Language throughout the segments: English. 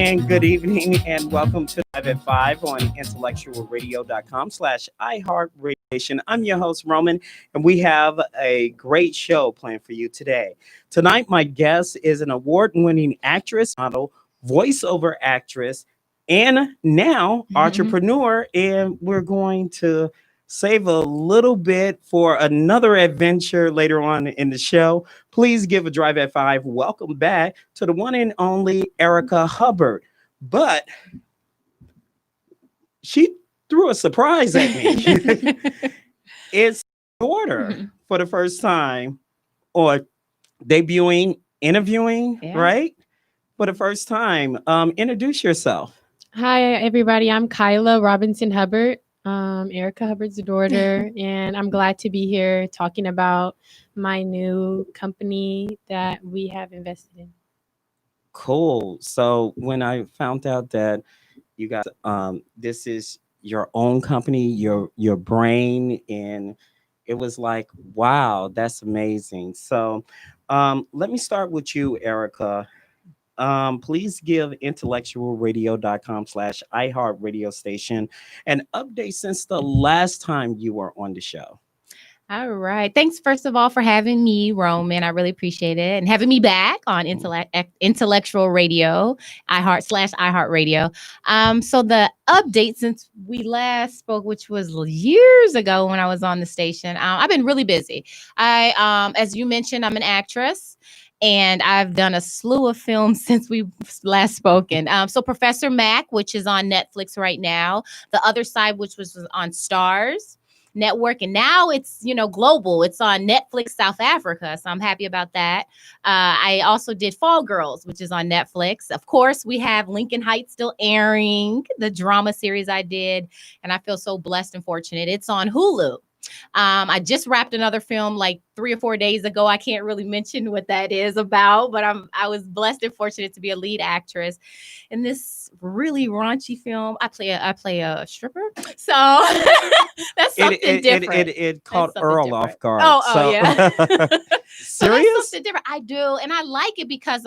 and good evening, and welcome to Live at 5 on IntellectualRadio.com/iHeartRadio. I'm your host, Roman, and we have a great show planned for you today. Tonight, my guest is an award-winning actress, model, voiceover actress, and now entrepreneur, and we're going to save a little bit for another adventure later on in the show. Please give a drive at 5. Welcome back to the one and only Erica Hubbard. But she threw a surprise at me. It's daughter for the first time, or debuting, interviewing, right? For the first time. Introduce yourself. Hi, everybody. I'm Kyla Robinson Hubbard, Erica Hubbard's daughter, and I'm glad to be here talking about my new company that we have invested in. Cool. So when I found out that you got this is your own company, your brain, and it was like, wow, that's amazing. So let me start with you, Erica. Please give intellectualradio.com/iHeartRadio station an update since the last time you were on the show. All right. Thanks, first of all, for having me, Roman. I really appreciate it. And having me back on Intellectual Radio, iHeartRadio. So the update since we last spoke, which was years ago when I was on the station, I've been really busy. As you mentioned, I'm an actress. And I've done a slew of films since we last spoken. So Professor Mac, which is on Netflix right now. The Other Side, which was on Stars Network, and now it's global. It's on Netflix South Africa, so I'm happy about that. I also did Fall Girls, which is on Netflix. Of course, we have Lincoln Heights still airing, the drama series I did, and I feel so blessed and fortunate. It's on Hulu. I just wrapped another film like 3 or 4 days ago. I can't really mention what that is about, but I was blessed and fortunate to be a lead actress in this really raunchy film. I play a stripper, so that's something different. It caught Earl off guard. Yeah. Serious? So something different. I do, and I like it because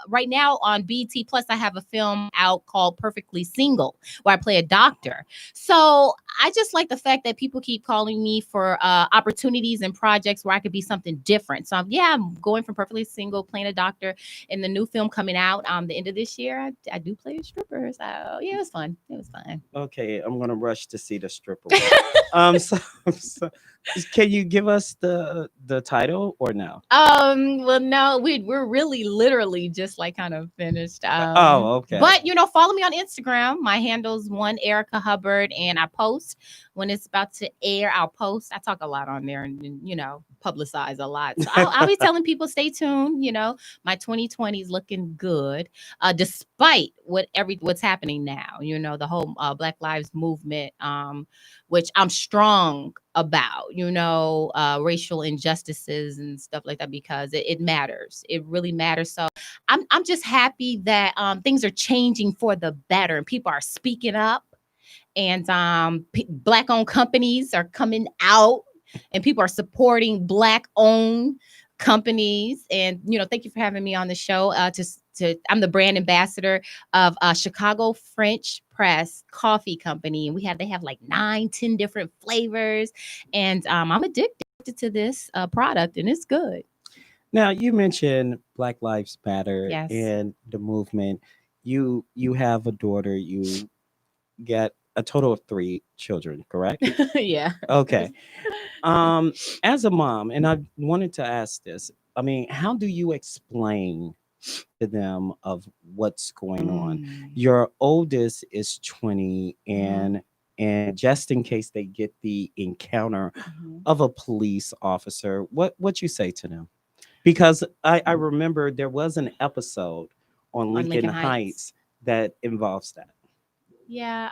right now on BT Plus I have a film out called Perfectly Single, where I play a doctor. So I just like the fact that people keep calling me for opportunities and projects where I could be something different. So I'm going from Perfectly Single, playing a doctor, in the new film coming out the end of this year. I do play a stripper. So yeah, it was fun. It was fun. Okay, I'm gonna rush to see the stripper. So can you give us the title or no? Well, no, we're really literally just like kind of finished. Okay. But follow me on Instagram. My handle's one Erica Hubbard, and I post when it's about to air. I'll post. I talk a lot on there, and publicize a lot. So I'll be telling people, stay tuned. My 2020 is looking good, despite what's happening now. The whole Black Lives Movement, which I'm strong about, racial injustices and stuff like that, because it matters. It really matters. So I'm just happy that things are changing for the better, and people are speaking up, and Black-owned companies are coming out, and people are supporting Black-owned companies. And thank you for having me on the show. I'm the brand ambassador of Chicago French Press Coffee Company, and they have like 9-10 different flavors, and I'm addicted to this product, and it's good. Now, you mentioned Black Lives Matter. Yes. And the movement. You have a daughter. You get a total of 3 children, correct? Yeah. Okay. As a mom, and I wanted to ask this, I mean, how do you explain to them of what's going on? Your oldest is 20, and just in case they get the encounter of a police officer, what you say to them? Because I remember there was an episode on Lincoln Heights that involves that. Yeah.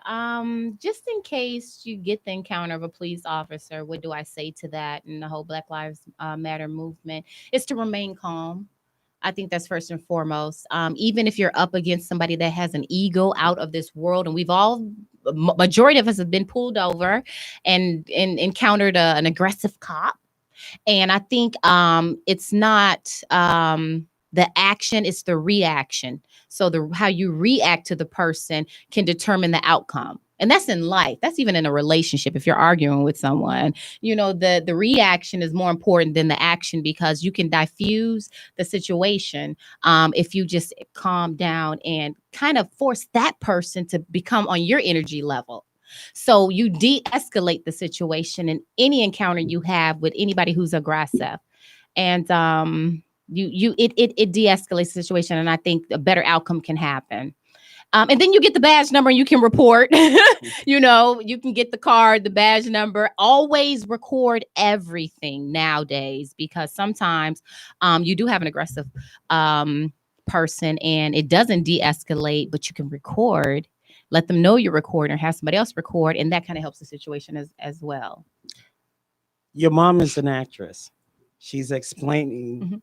Just in case you get the encounter of a police officer, what do I say to that? And the whole Black Lives Matter movement is to remain calm. I think that's first and foremost. Even if you're up against somebody that has an ego out of this world, and majority of us have been pulled over and encountered an aggressive cop. And I think it's not The action is the reaction. So how you react to the person can determine the outcome. And that's in life. That's even in a relationship. If you're arguing with someone, the reaction is more important than the action, because you can diffuse the situation if you just calm down and kind of force that person to become on your energy level. So you de-escalate the situation in any encounter you have with anybody who's aggressive. And it de-escalates the situation, and I think a better outcome can happen. And then you get the badge number and you can report. You can get the card, the badge number. Always record everything nowadays, because sometimes you do have an aggressive person and it doesn't de-escalate, but you can record. Let them know you're recording, or have somebody else record, and that kind of helps the situation as well. Your mom is an actress. She's explaining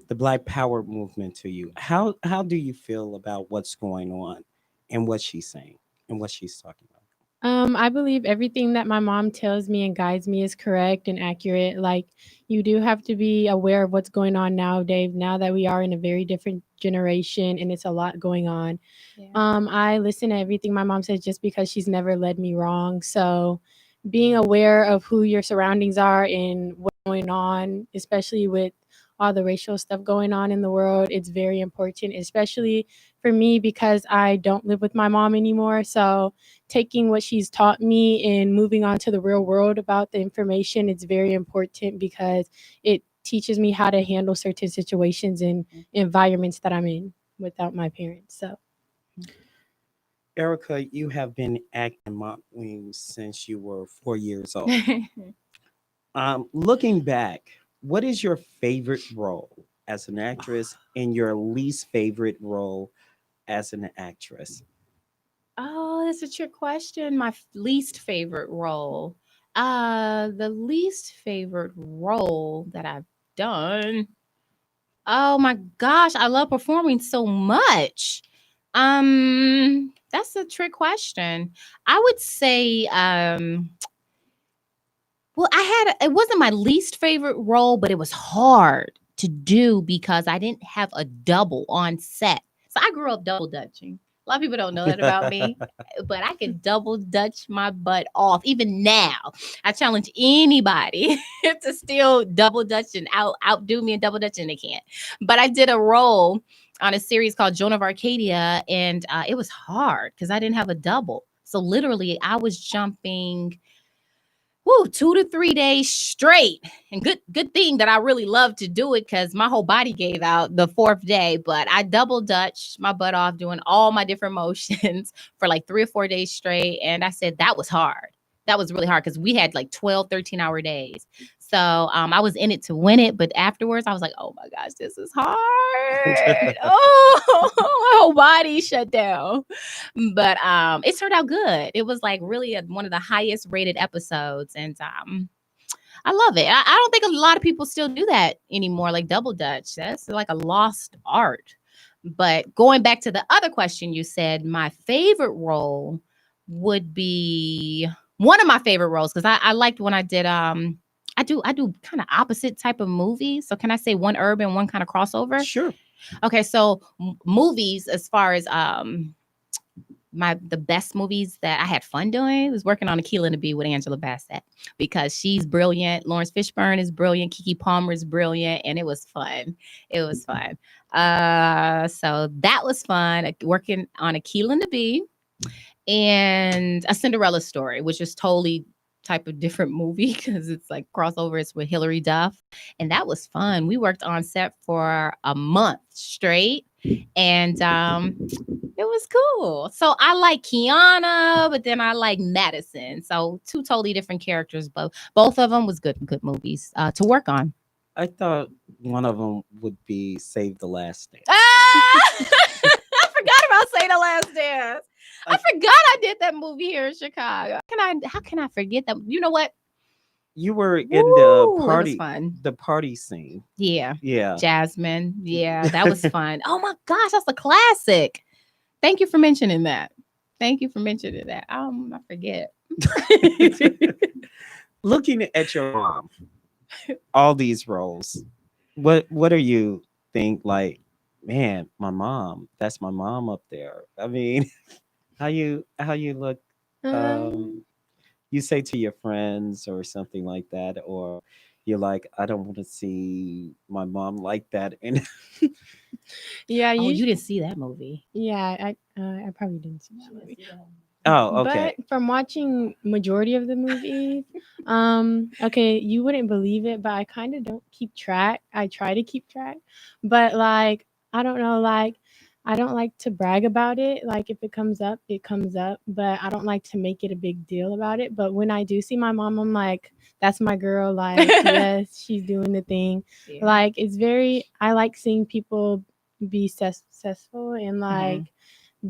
the Black Power movement to you. How do you feel about what's going on and what she's saying and what she's talking about? I believe everything that my mom tells me and guides me is correct and accurate. Like, you do have to be aware of what's going on nowadays, now that we are in a very different generation and it's a lot going on. Yeah. I listen to everything my mom says just because she's never led me wrong. So being aware of who your surroundings are and what's going on, especially with all the racial stuff going on in the world, it's very important, especially for me because I don't live with my mom anymore. So taking what she's taught me and moving on to the real world about the information, it's very important because it teaches me how to handle certain situations and environments that I'm in without my parents. So Erica, you have been acting modeling since you were 4 years old. Looking back, what is your favorite role as an actress and your least favorite role as an actress? Oh, that's a trick question. My least favorite role. The least favorite role that I've done. Oh my gosh, I love performing so much. That's a trick question. I would say, well, it wasn't my least favorite role, but it was hard to do because I didn't have a double on set. So I grew up double dutching. A lot of people don't know that about me, but I can double dutch my butt off. Even now, I challenge anybody to still double dutch and outdo me in double dutch, and they can't. But I did a role on a series called Joan of Arcadia, and it was hard because I didn't have a double. So literally, I was jumping 2 to 3 days straight. And good thing that I really loved to do it because my whole body gave out the 4th day. But I double dutched my butt off doing all my different motions for like 3 or 4 days straight. And I said that was hard. That was really hard because we had like 12, 13-hour days. So I was in it to win it. But afterwards, I was like, oh my gosh, this is hard. Oh, my whole body shut down. But it turned out good. It was like really one of the highest rated episodes. And I love it. I don't think a lot of people still do that anymore, like double dutch. That's like a lost art. But going back to the other question you said, my favorite role would be one of my favorite roles because I liked when I did I do kind of opposite type of movies. So can I say one urban, one kind of crossover? Sure. Okay, so movies as far as the best movies that I had fun doing was working on Kyla and the Bee with Angela Bassett because she's brilliant. Lawrence Fishburne is brilliant. Keke Palmer is brilliant, and it was fun. It was fun. So that was fun working on Kyla and the Bee and A Cinderella Story, which is totally type of different movie because it's like crossover. It's with Hilary Duff, and that was fun. We worked on set for a month straight, and it was cool. So I like Kiana, but then I like Madison. So 2 totally different characters, but both of them was good movies to work on. I thought one of them would be Save the Last Dance. I forgot about Say the Last Dance. I forgot I did that movie here in Chicago. How can I forget that? You know what? You were in the party scene. Yeah. Yeah. Jasmine. Yeah, that was fun. Oh my gosh, that's a classic. Thank you for mentioning that. I forget. Looking at your mom, all these roles, what are you think like, man, my mom, that's my mom up there. I mean, how you look, Um, um you say to your friends or something like that, or you're like, I don't want to see my mom like that. And yeah, Oh, you. you didn't see that movie. Yeah, I probably didn't see that movie. oh, okay. But from watching majority of the movies, okay, you wouldn't believe it, but I kind of don't keep track. I try to keep track, but like I don't know, like I don't like to brag about it. Like if it comes up, it comes up, but I don't like to make it a big deal about it. But when I do see my mom, I'm like, that's my girl. Like, yes, she's doing the thing. Yeah. Like it's very. I like seeing people be successful and like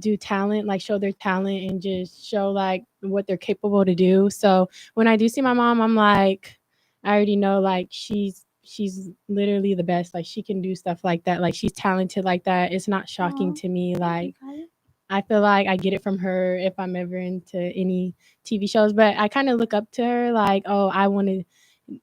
do talent, like show their talent and just show like what they're capable to do. So when I do see my mom, I'm like, I already know like she's literally the best. Like she can do stuff like that. Like she's talented like that. It's not shocking Aw, to me. thank you, Like Kyla. I feel like I get it from her if I'm ever into any TV shows. But I kind of look up to her like, oh, I want to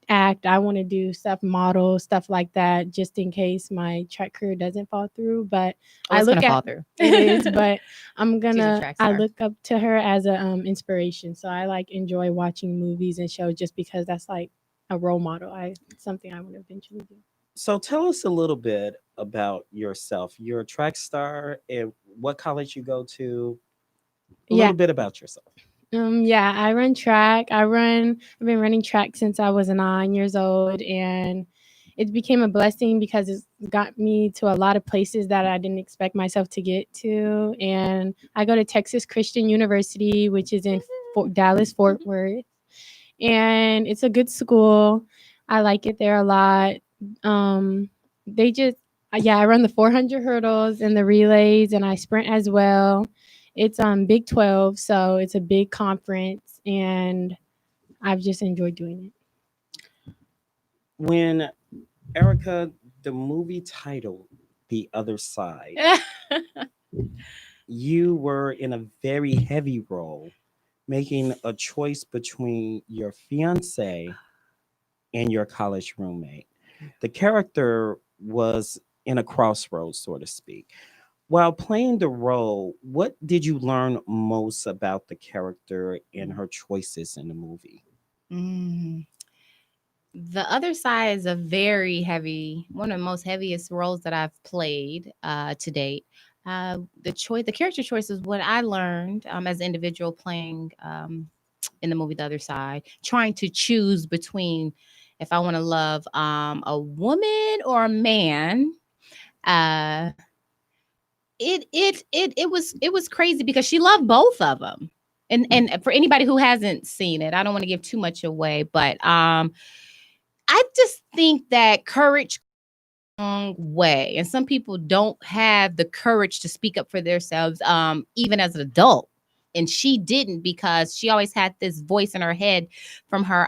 act, I want to do stuff, model, stuff like that, just in case my track career doesn't fall through. But Oh, I it's gonna look fall at through. it is, but She's a track I star. look up to her as a inspiration. So I like enjoy watching movies and shows just because that's like a role model. Something I want to eventually do. So tell us a little bit about yourself. You're a track star, and what college you go to. A Yeah. little bit about yourself. Yeah, I run track. I've been running track since I was 9 years old, and it became a blessing because it's got me to a lot of places that I didn't expect myself to get to. And I go to Texas Christian University, which is in Dallas, Fort Worth, and it's a good school. I like it there a lot. They just, yeah, I run the 400 hurdles and the relays, and I sprint as well. It's Big 12, so it's a big conference, and I've just enjoyed doing When Erica, the movie title, The Other Side, it. you were in a very heavy role, making a choice between your fiance and your college roommate. The character was in a crossroads, so to speak. While playing the role, what did you learn most about the character and her choices in the movie? Mm. The Other Side is a very heavy, one of the most heaviest roles that I've played to date. The character choice is what I learned as an individual playing in the movie The Other Side, trying to choose between if I want to love a woman or a man. Uh, it was crazy because she loved both of them. And for anybody who hasn't seen it, I don't want to give too much away, but I just think that courage wrong way, and some people don't have the courage to speak up for themselves, even as an adult. And she didn't because she always had this voice in her head from her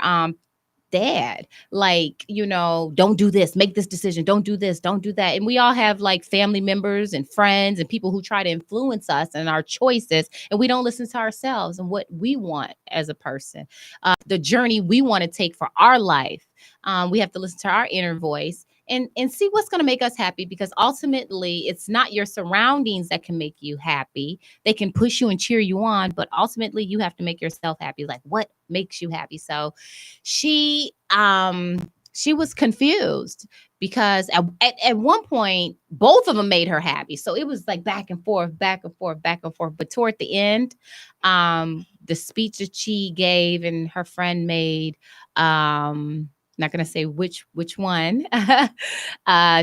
dad, like, don't do this, make this decision, don't do this, don't do that. And we all have like family members and friends and people who try to influence us and our choices, and we don't listen to ourselves and what we want as a person, the journey we want to take for our life. We have to listen to our inner voice and see what's going to make us happy, because ultimately it's not your surroundings that can make you happy. They can push you and cheer you on, but ultimately you have to make yourself happy. Like, what makes you happy? So she was confused because at one point both of them made her happy, so it was like back and forth, back and forth, back and forth. But toward the end, the speech that she gave and her friend made, not gonna say which one,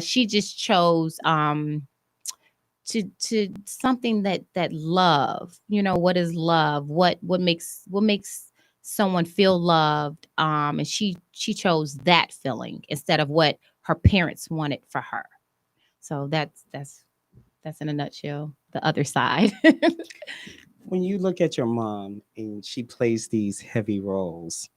she just chose to something that love. What is love? What makes someone feel loved? And she chose that feeling instead of what her parents wanted for her. So that's in a nutshell The Other Side. When you look at your mom and she plays these heavy roles,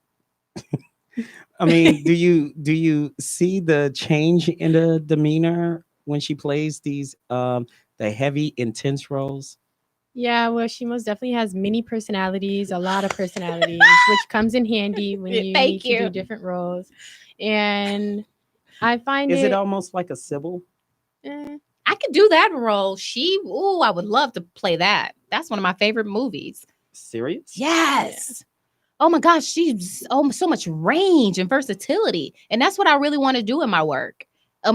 I mean, do you see the change in the demeanor when she plays these the heavy intense roles? Yeah, well, she most definitely has many personalities, a lot of personalities, which comes in handy when you need Thank to do you. different roles. And I find Is it it, almost like a Sybil? I could do that role. I would love to play that. That's one of my favorite movies. Serious? Yes. Oh my gosh, she's so much range and versatility. And that's what I really want to do in my work.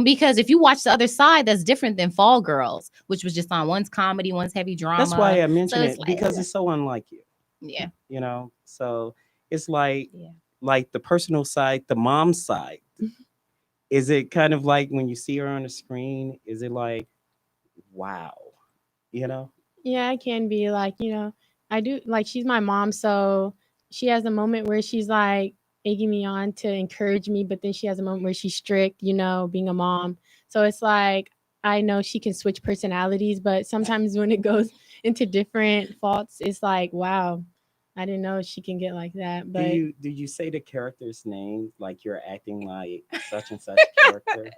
Because if you watch the other side, that's different than Fall Girls, which was just on one's comedy, one's heavy drama. That's why I mentioned it's it, because it's so unlike you. Yeah. You know, so it's like Yeah. like the personal side, the mom side. Is it kind of like when you see her on the screen? Is it like, wow, you know? Yeah, it can be like, I do like she's my mom, so she has a moment where she's like egging me on to encourage me, but then she has a moment where she's strict, being a mom. So it's like I know she can switch personalities, but sometimes when it goes into different faults, it's like, wow, I didn't know she can get like that. But Do you say the character's name like you're acting like such and such character?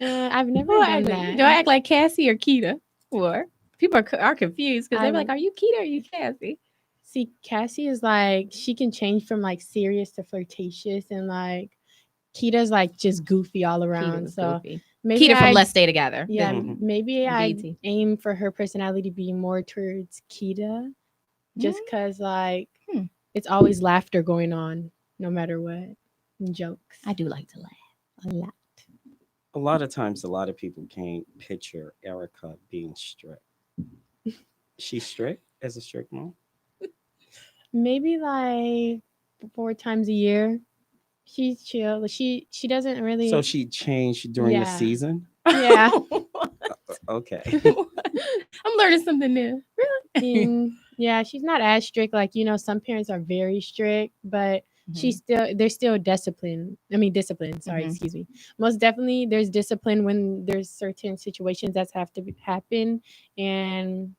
I've never Do done that. I act like Cassie or Keita? Or people are confused because they're like, are you Keita or are you Cassie? See, Cassie is like she can change from like serious to flirtatious, and like Kita's like just goofy all around. So Goofy. maybe Keita from I, Let's Stay Together. yeah, Mhm. maybe I BT. aim for her personality to be more towards Kita, just because like Hmm. it's always laughter going on, no matter what, and jokes. I do like to laugh a lot. A lot of times, a lot of people can't picture Erica being strict. She's strict as a strict mom. Maybe like 4 times a year. She's chill. She doesn't really. So she changed during the Yeah. season. Yeah. Okay. I'm learning something new. Really? Yeah, she's not as strict. Like, some parents are very strict, but Mhm. there's still discipline. I mean, discipline. Sorry, Mhm. excuse me. Most definitely, there's discipline when there's certain situations that have to happen, and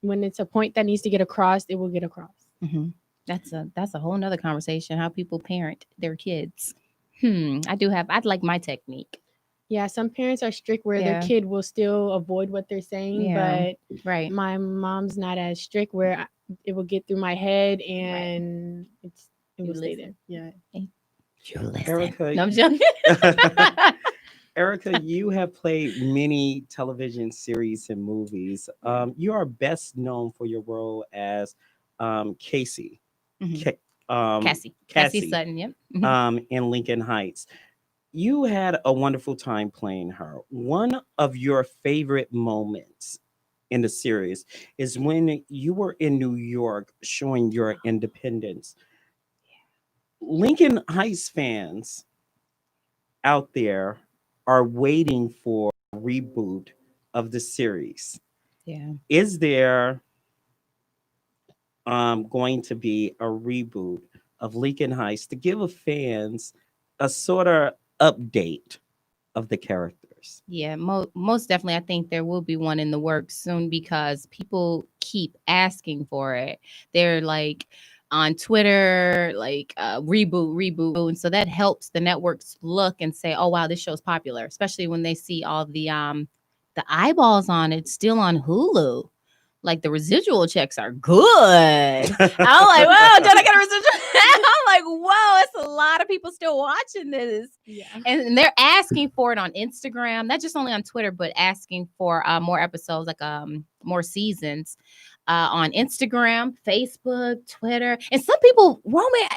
when it's a point that needs to get across, it will get across. Mhm. That's a whole nother conversation. How people parent their kids. I'd like my technique. Yeah, some parents are strict where Yeah. their kid will still avoid what they're saying, Yeah. but Right. my mom's not as strict where it will get through my head and it You will stay listen. there. Yeah. You listen. Erica, No, I'm joking. Erica, you have played many television series and movies. You are best known for your role as Casey, Mhm. Ca- Cassie Cassie, Sutton. Yep. Mhm. in Lincoln Heights. You had a wonderful time playing her. One of your favorite moments in the series is when you were in New York showing your independence. Lincoln Heights fans out there are waiting for a reboot of the series. Yeah. Is there going to be a reboot of Lincoln Heights to give the fans a sort of update of the characters? Yeah, most definitely. I think there will be one in the works soon because people keep asking for it. They're like on Twitter, like reboot, reboot, and so that helps the networks look and say, "Oh wow, this show's popular," especially when they see all the eyeballs on it still on Hulu. Like the residual checks are good. I'm like, wow, don't I get a residual? I'm like, whoa, it's a lot of people still watching this. Yeah. And they're asking for it on Instagram, not just only on Twitter, but asking for more episodes, like more seasons on Instagram, Facebook, Twitter. And some people, Roman,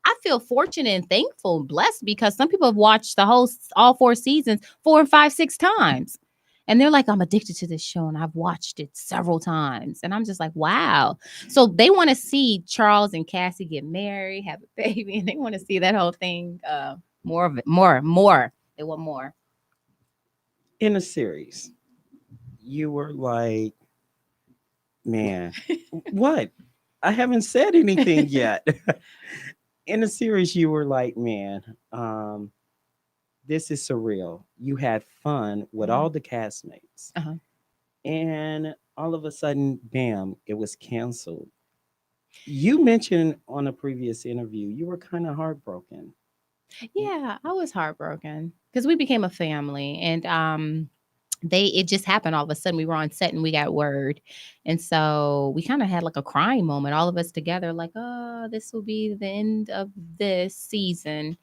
I feel fortunate and thankful, blessed because some people have watched all 4 seasons 4 and 5, 6 times. And they're like, I'm addicted to this show and I've watched it several times. And I'm just like, wow. So they want to see Charles and Cassie get married, have a baby, and they want to see that whole thing. More of it, more. They want more. In a series, you were like, man, what? I haven't said anything yet. In a series, you were like, man, this is surreal. You had fun with all the castmates. Uh-huh. And all of a sudden, bam, it was canceled. You mentioned on a previous interview, you were kind of heartbroken. Yeah, I was heartbroken because we became a family, and it just happened all of a sudden. We were on set and we got word, and so we kind of had like a crying moment, all of us together, like, oh, this will be the end of this season.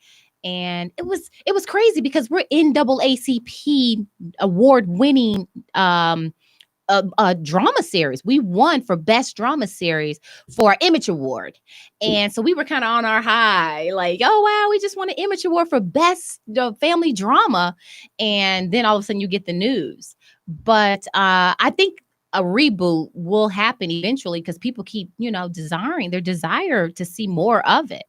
And it was crazy because we're NAACP award winning a drama series. We won for best drama series for our Image Award. And so we were kind of on our high, like, oh wow, we just won an Image Award for best family drama. And then all of a sudden you get the news. But I think a reboot will happen eventually because people keep, desiring their desire to see more of it.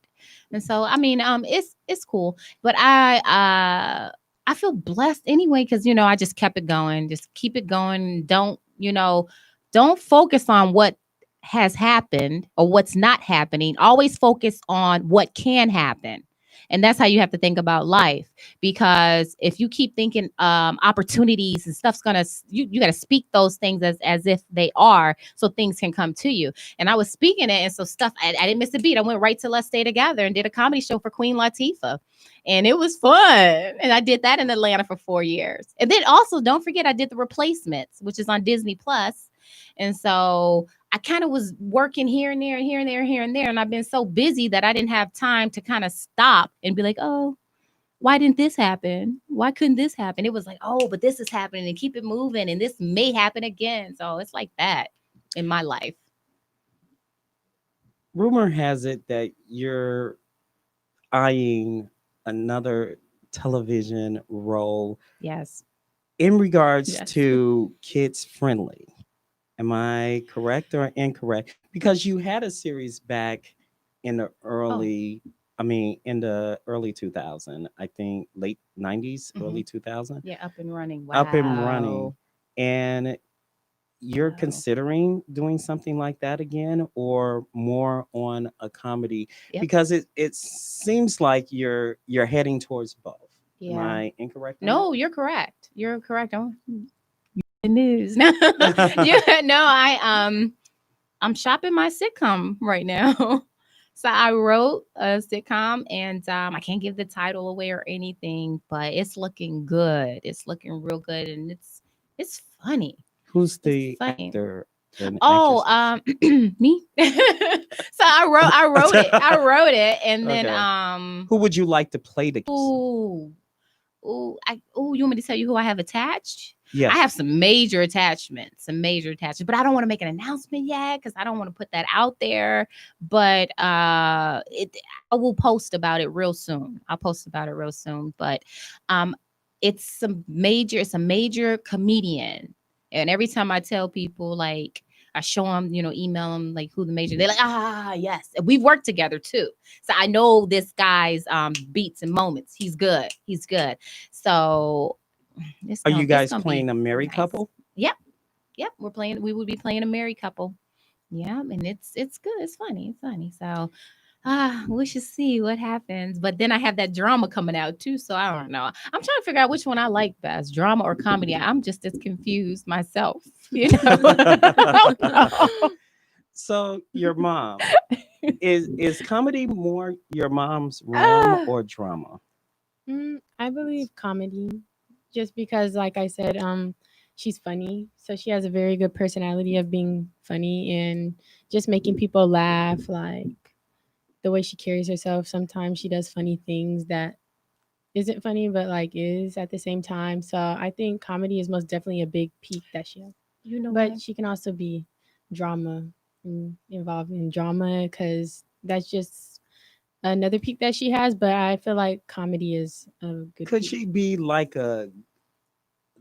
And so I mean, it's cool. But I feel blessed anyway because I just kept it going. Just keep it going. Don't focus on what has happened or what's not happening. Always focus on what can happen. And that's how you have to think about life. Because if you keep thinking opportunities and stuff's gonna, you got to speak those things as if they are, so things can come to you. And I was speaking it, and so stuff. I didn't miss a beat. I went right to Let's Stay Together and did a comedy show for Queen Latifah, and it was fun. And I did that in Atlanta for 4 years. And then also, don't forget, I did The Replacements, which is on Disney Plus. And so I kind of was working here and there and here and there, here and there. And I've been so busy that I didn't have time to kind of stop and be like, oh, why didn't this happen? Why couldn't this happen? It was like, oh, but this is happening and keep it moving. And this may happen again. So it's like that in my life. Rumor has it that you're eyeing another television role. Yes. In regards Yes. to kids friendly. Am I correct or incorrect? Because you had a series back in the early, in the early 2000, I think late 90s, early 2000. Yeah, Up and Running. Wow. Up and running. And you're considering doing something like that again, or more on a comedy? Yep. Because it seems like you're heading towards both. Yeah. Am I incorrect? on No, you're correct. You're correct. The news. No, I'm shopping my sitcom right now. So I wrote a sitcom, and I can't give the title away or anything, but it's looking good. It's looking real good, and it's funny. Who's the It's funny. actor? and Oh, actress? me. So I wrote it, and then Okay. Who would you like to play the? you want me to tell you who I have attached? Yes. I have some major attachments, but I don't want to make an announcement yet because I don't want to put that out there. But I will post about it real soon. I'll post about it real soon. But it's a major comedian. And every time I tell people, like, I show them, email them like who the major, they're like, yes. And we've worked together too. So I know this guy's beats and moments. He's good. So Are you guys playing a married couple? Yep. We would be playing a married couple. Yeah. And it's good. It's funny. So we should see what happens. But then I have that drama coming out too. So I don't know. I'm trying to figure out which one I like best, drama or comedy. I'm just as confused myself. I don't know. So your mom is comedy more your mom's realm or drama? I believe comedy, just because, like I said, she's funny. So she has a very good personality of being funny and just making people laugh. Like the way she carries herself, sometimes she does funny things that isn't funny, but like is at the same time. So I think comedy is most definitely a big peak that she has. But what? she can also be involved in drama, because that's just another peak that she has. But I feel like comedy is a good Could peak. she be like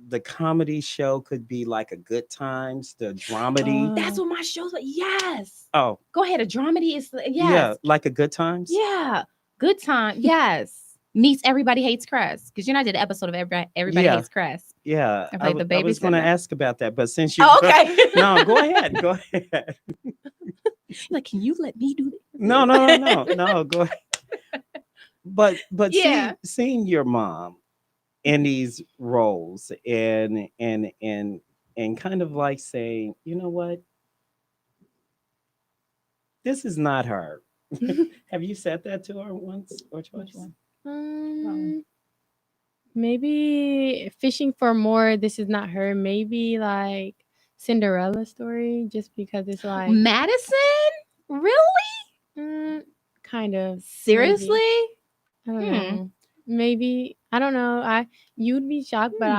the comedy show could be like a Good Times, the dramedy? That's what my show's like. Yes. Oh, Go ahead. A dramedy is yes. yeah, like a Good Times? Yeah. Good time. Yes. Meets Everybody Hates Cress. Because I did an episode of Everybody Yeah. Hates Cress. Yeah. I played the I was going to babysitter. ask about that, but since you Oh, okay. No, go ahead. Go ahead. Like, can you let me do this? No, go ahead. But Yeah. seeing your mom in these roles and kind of like saying, you know what? This is not her. Have you said that to her once or twice? Which one? Maybe Fishing for More. This is not her. Maybe like Cinderella Story, just because it's like Madison? Really? kind of Seriously? maybe. I don't know. maybe I don't know. You'd be shocked, but Hmm.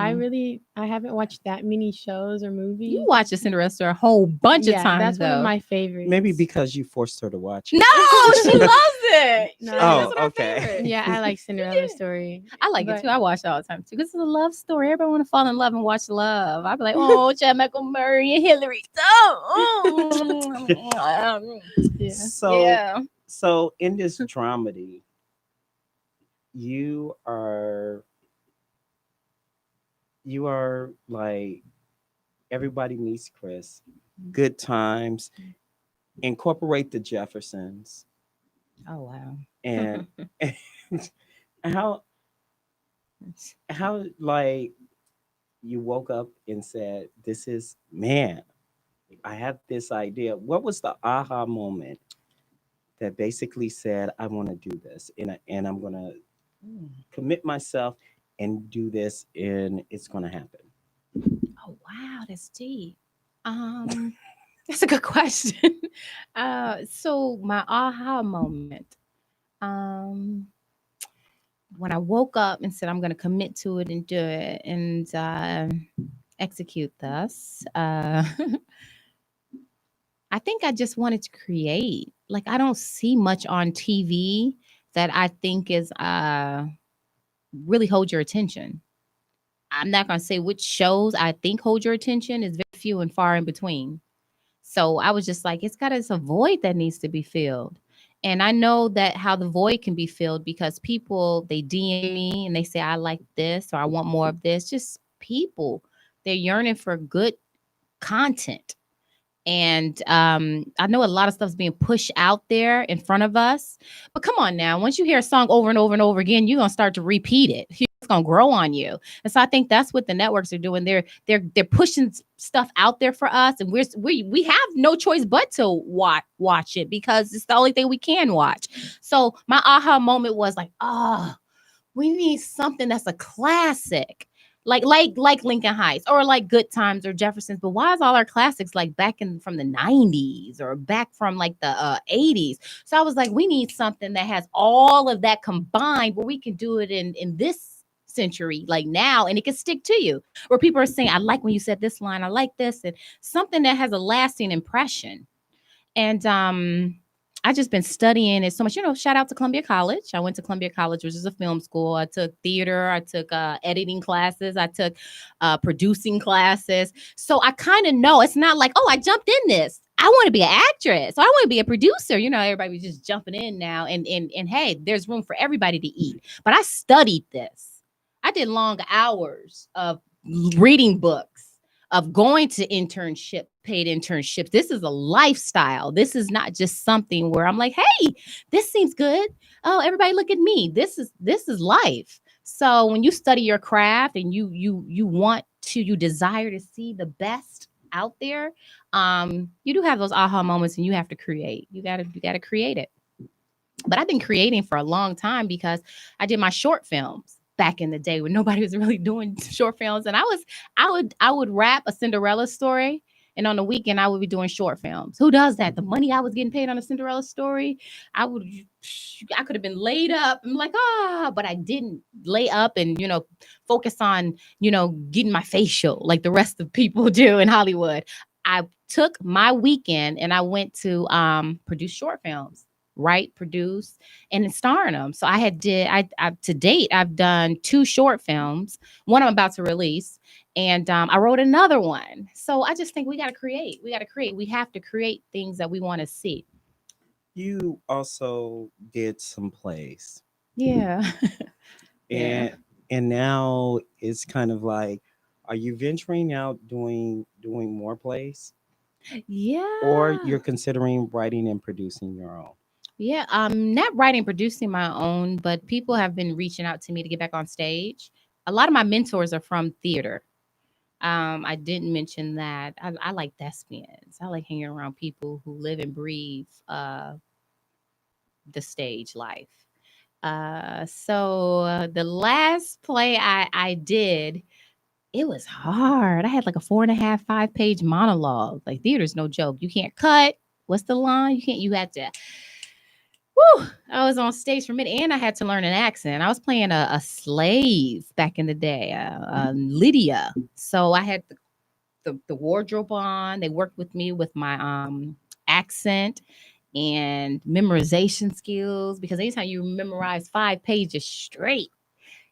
I haven't watched that many shows or You movies. watched the Cinderella story a whole bunch of Yeah, times that's one of though. my favorites. Maybe because you forced her to watch No, it. she loves it. No. That's Oh, one of her okay. favorites. Yeah, I like You Cinderella did. story. I like it But too. I watch it all the time too because it's a love story. Everybody want to fall in love and watch love. I'd be like, oh, Chad Michael Murray and Hillary. Oh, yeah. So, yeah. so in this dramedy, you are you are like everybody meets Chris, good times, incorporate the Jeffersons, Oh wow. and how like you woke up and said, "This is man, I have this idea." What was the aha moment that basically said, "I want to do this, and I'm gonna Mm. commit myself and do this, and it's gonna happen"? Oh wow, that's deep. Um, that's a good question. So my aha moment. Um, when I woke up and said I'm going to commit to it and do it and execute this. I think I just wanted to create. Like I don't see much on TV that I think is really hold your attention. I'm not going to say which shows I think hold your attention is very few and far in between. So I was just like, it's a void that needs to be filled. And I know that how the void can be filled because people they DM me and they say I like this or I want more of this. Just people, they're yearning for good content. And I know a lot of stuff's being pushed out there in front of us. But come on now, once you hear a song over and over and over again, you're gonna start to repeat it. It's gonna grow on you. And so I think that's what the networks are doing. They're pushing stuff out there for us, and we have no choice but to watch it because it's the only thing we can watch. So my aha moment was like, we need something that's a classic. Like Lincoln Heights or like Good Times or Jefferson's, but why is all our classics like back in from the 90s or back from like the 80s? So I was like, we need something that has all of that combined where we can do it in this century, like now, and it can stick to you. Where people are saying, I like when you said this line, I like this, and something that has a lasting impression. And I just been studying it so much. Shout out to Columbia College. I went to Columbia College, which is a film school. I took theater. I took editing classes. I took producing classes. So I kind of know it's not like, oh, I jumped in this. I want to be an actress. Or I want to be a producer. Everybody just jumping in now. And hey, there's room for everybody to eat. But I studied this. I did long hours of reading books, of going to paid internships. This is a lifestyle. This is not just something where I'm like, hey, this seems good. Oh, everybody look at me. This is life. So when you study your craft and you desire to see the best out there, you do have those aha moments and you have to create. You gotta create it. But I've been creating for a long time because I did my short films back in the day when nobody was really doing short films. And I would rap a Cinderella story. And on the weekend, I would be doing short films. Who does that? The money I was getting paid on a Cinderella story, I could have been laid up. I'm like, but I didn't lay up and, focus on, getting my facial like the rest of people do in Hollywood. I took my weekend and I went to produce short films, write, produce, and star in them. So I to date, I've done 2 short films. One I'm about to release, and I wrote another one. So I just think we got to create. We got to create. We have to create things that we want to see. You also did some plays, Yeah. Yeah. and now it's kind of like, are you venturing out doing more plays, or Yeah. you're considering writing and producing your own? Yeah. I'm not writing, producing my own, but people have been reaching out to me to get back on stage. A lot of my mentors are from theater. I didn't mention that. I like thespians. I like hanging around people who live and breathe the stage life. So the last play I did, it was hard. I had like a 4.5, 5-page monologue. Like theater's no joke. You can't cut. What's the line? You can't. You had to Whew, I was on stage for a minute, and I had to learn an accent. I was playing a slave back in the day, Lydia. So I had the wardrobe on. They worked with me with my accent and memorization skills, because anytime you memorize 5 pages straight,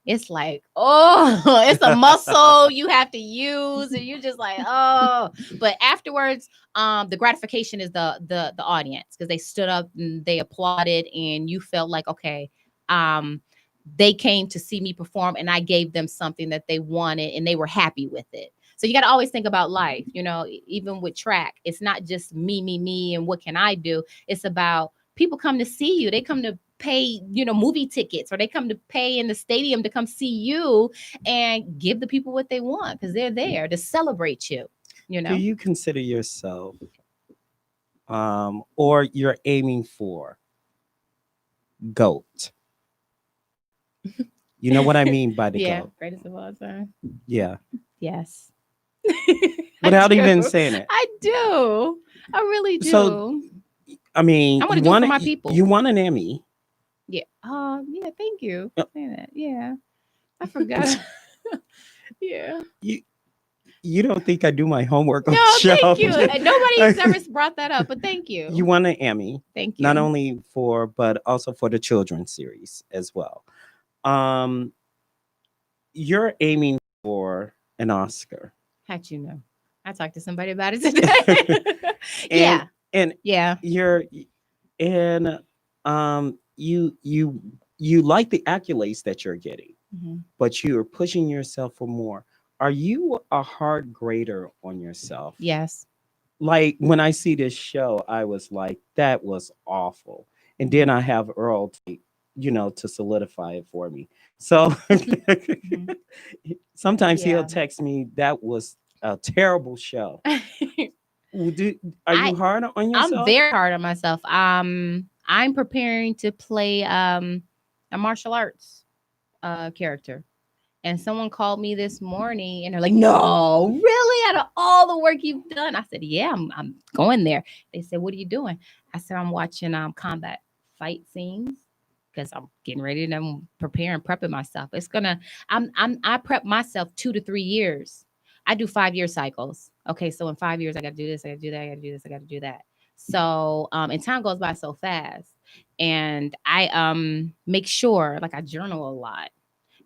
it's like, oh, it's a muscle you have to use, and you just like, oh. But afterwards, the gratification is the audience, because they stood up and they applauded, and you felt like, okay, they came to see me perform, and I gave them something that they wanted, and they were happy with it. So you got to always think about life, even with track, it's not just me, and what can I do? It's about people come to see you. They come to pay, movie tickets, or they come to pay in the stadium to come see you, and give the people what they want, because they're there to celebrate you. Do you consider yourself, or you're aiming for GOAT? You know what I mean by the GOAT? Greatest of all time. Yeah. Yes. Without even saying it. I do. I really do. So, I mean, I want to do it for my people. You won an Emmy. Yeah. Yeah. Thank you Yep. for saying that. Yeah. I forgot. Yeah. You don't think I do my homework on No, the show? thank you. Nobody's ever brought that up, but thank you. You won an Emmy. Thank you. Not only but also for the children's series as well. You're aiming for an Oscar. How'd you know? I talked to somebody about it today. Yeah. And yeah. You like the accolades that you're getting, but you're pushing yourself for more. Are you a hard grader on yourself? Yes. Like when I see this show, I was like, that was awful. And then I have Earl to solidify it for me. So sometimes he'll text me, that was a terrible show. Are you hard on yourself? I'm very hard on myself. I'm preparing to play a martial arts character. And someone called me this morning and they're like, no, really? Out of all the work you've done? I said, yeah, I'm going there. They said, what are you doing? I said, I'm watching combat fight scenes, because I'm getting ready and I'm prepping myself. I prep myself 2 to 3 years. I do 5-year cycles. Okay, so in 5 years, I got to do this, I got to do that, I got to do this, I got to do that. So, and time goes by so fast. And I make sure, like I journal a lot.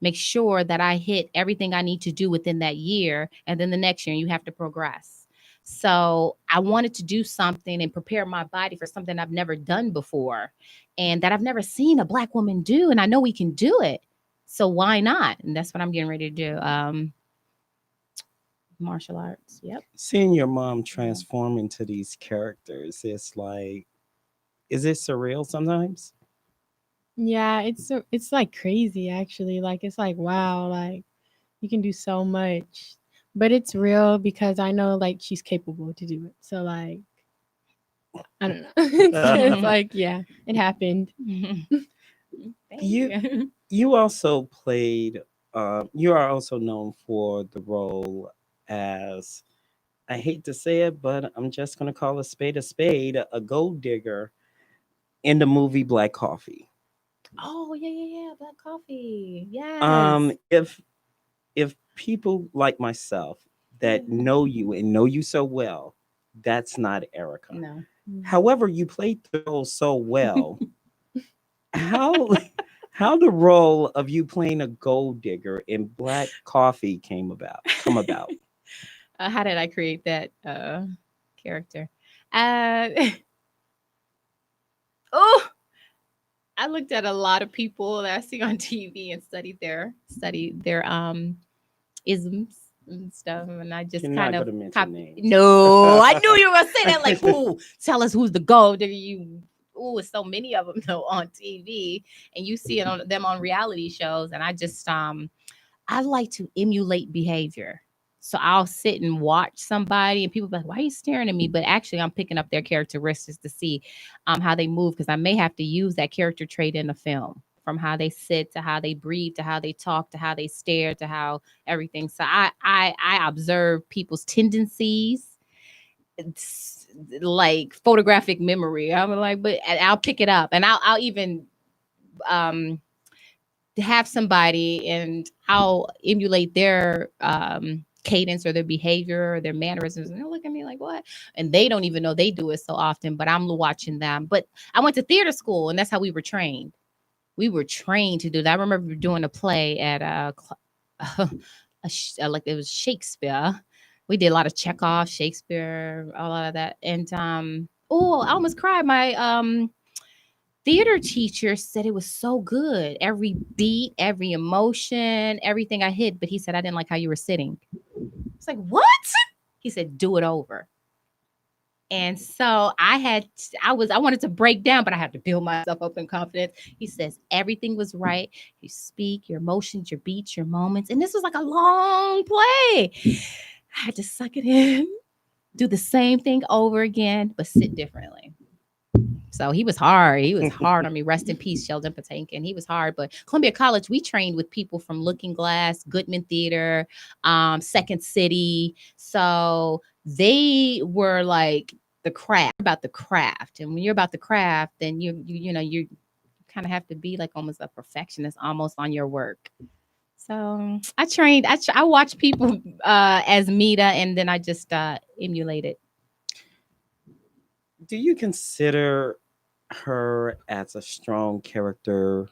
Make sure that I hit everything I need to do within that year. And then the next year, you have to progress. So I wanted to do something and prepare my body for something I've never done before, and that I've never seen a Black woman do. And I know we can do it. So why not? And that's what I'm getting ready to do. Martial arts. Yep. Seeing your mom transform into these characters, it's like, is it surreal sometimes? Yeah, it's like crazy actually. Like it's like, wow, like you can do so much. But it's real because I know like she's capable to do it. So like I don't know. It's like, yeah, it happened. You also played you are also known for the role as, I hate to say it, but I'm just gonna call a spade, a gold digger in the movie Black Coffee. Oh, yeah. Black Coffee. Yes. If people like myself that know you and know you so well, that's not Erica. No. However, you played the role so well. How the role of you playing a gold digger in Black Coffee come about? How did I create that character? I looked at a lot of people that I see on TV and studied their isms and stuff, and I just kind of no. I knew you were gonna say that. Like, who? Tell us who's the gold digger? It's so many of them though on TV, and you see them on reality shows, and I just I like to emulate behavior. So I'll sit and watch somebody and people be like, why are you staring at me? But actually I'm picking up their characteristics to see how they move, because I may have to use that character trait in the film, from how they sit to how they breathe to how they talk to how they stare to how everything. So I observe people's tendencies it's like photographic memory. I'm like, but I'll pick it up, and I'll even have somebody, and I'll emulate their cadence or their behavior or their mannerisms, and they'll look at me like, what? And they don't even know they do it so often, but I'm watching them. But I went to theater school, and that's how we were trained. We were trained to do that. I remember doing a play at like it was Shakespeare. We did a lot of Chekhov, Shakespeare, a lot of that. And oh, I almost cried. My theater teacher said it was so good. Every beat, every emotion, everything I hit. But he said, I didn't like how you were sitting. It's like, what? He said, do it over. And so I wanted to break down, but I had to build myself up in confidence. He says, everything was right. You speak, your emotions, your beats, your moments. And this was like a long play. I had to suck it in, do the same thing over again, but sit differently. So he was hard. He was hard on me. Rest in peace, Sheldon Patinkin. He was hard. But Columbia College, we trained with people from Looking Glass, Goodman Theater, Second City. So they were like the craft, about the craft. And when you're about the craft, then you kind of have to be like almost a perfectionist almost on your work. So I watched people as Mita, and then I just emulated. Do you consider her as a strong character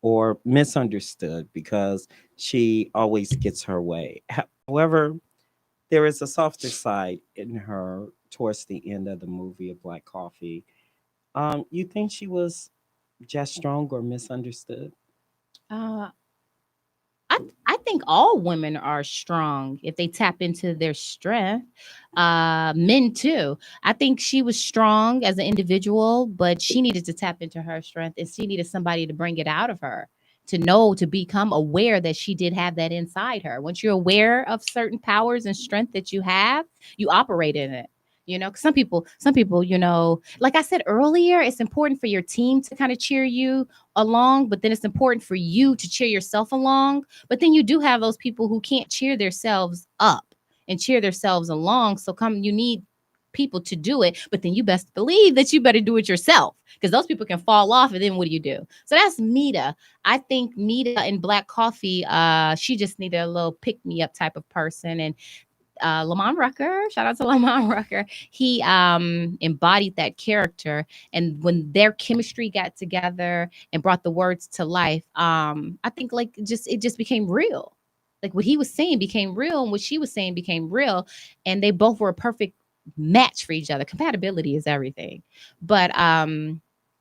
or misunderstood because she always gets her way? However, there is a softer side in her towards the end of the movie of Black Coffee. You think she was just strong or misunderstood? Uh, I think all women are strong if they tap into their strength. Men too. I think she was strong as an individual, but she needed to tap into her strength, and she needed somebody to bring it out of her, to become aware that she did have that inside her. Once you're aware of certain powers and strength that you have, you operate in it. 'Cause some people, like I said earlier, it's important for your team to kind of cheer you along, but then it's important for you to cheer yourself along. But then you do have those people who can't cheer themselves up and cheer themselves along. So you need people to do it, but then you best believe that you better do it yourself, because those people can fall off, and then what do you do? So that's Mita. I think Mita in Black Coffee, she just needed a little pick-me-up type of person. And Lamont Rucker, shout out to Lamont Rucker. He embodied that character, and when their chemistry got together and brought the words to life, I think it just became real. Like what he was saying became real, and what she was saying became real, and they both were a perfect match for each other. Compatibility is everything. But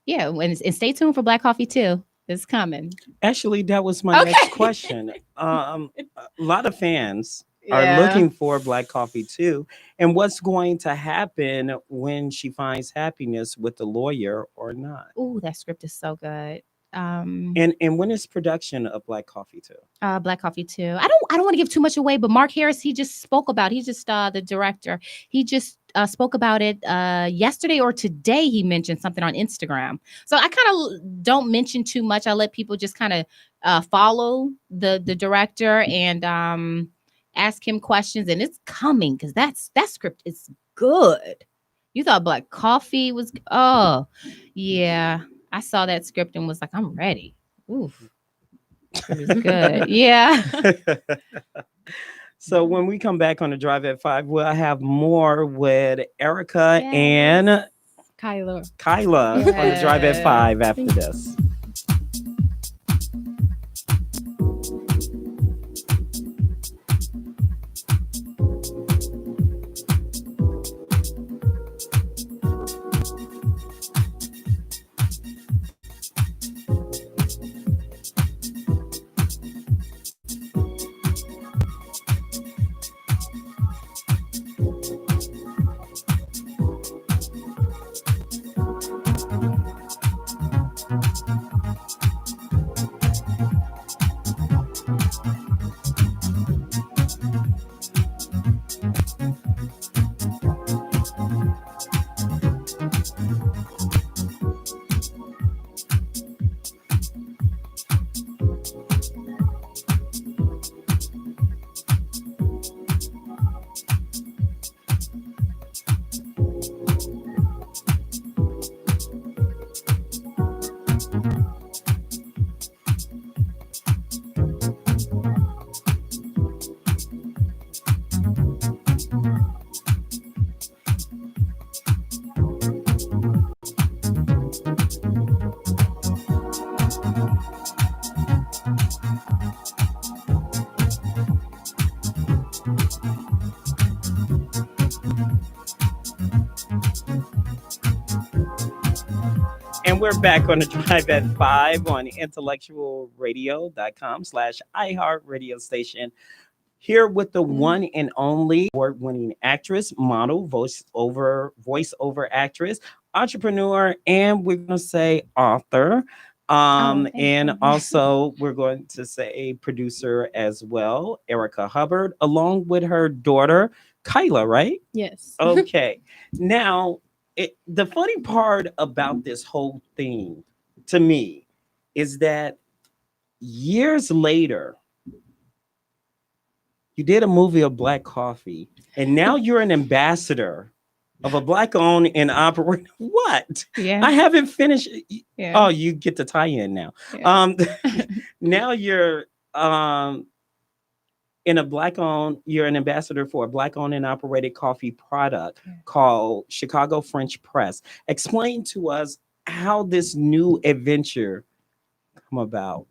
yeah, and stay tuned for Black Coffee 2. It's coming. Actually, that was my next question. A lot of fans are looking for Black Coffee 2. And what's going to happen when she finds happiness with the lawyer or not? Ooh, that script is so good. And when is production of Black Coffee 2? Black Coffee 2. I don't want to give too much away, but Mark Harris, he just spoke about, he's just the director. He just spoke about it yesterday or today. He mentioned something on Instagram. So I kind of don't mention too much. I let people just kind of follow the director and ask him questions, and it's coming, because that script is good. You thought Black Coffee was, oh yeah, I saw that script and was like, I'm ready. Oof, it was good. Yeah. So when we come back on the Drive at 5, we'll have more with Erica and Kyla on the Drive at 5 after this. And we're back on the Drive at 5 on IntellectualRadio.com/iHeartRadio station. Here with the one and only award-winning actress, model, voiceover actress, entrepreneur, and we're going to say author. And also we're going to say producer as well, Erica Hubbard, along with her daughter, Kyla, right? Yes. Okay. Now, the funny part about this whole thing to me is that years later, you did a movie of Black Coffee, and now you're an ambassador of a Black-owned and operated. What? Yeah. I haven't finished. Yeah. Oh, you get the tie-in now. Yeah. Now you're you're an ambassador for a Black-owned and operated coffee product called Chicago French Press. Explain to us how this new adventure come about.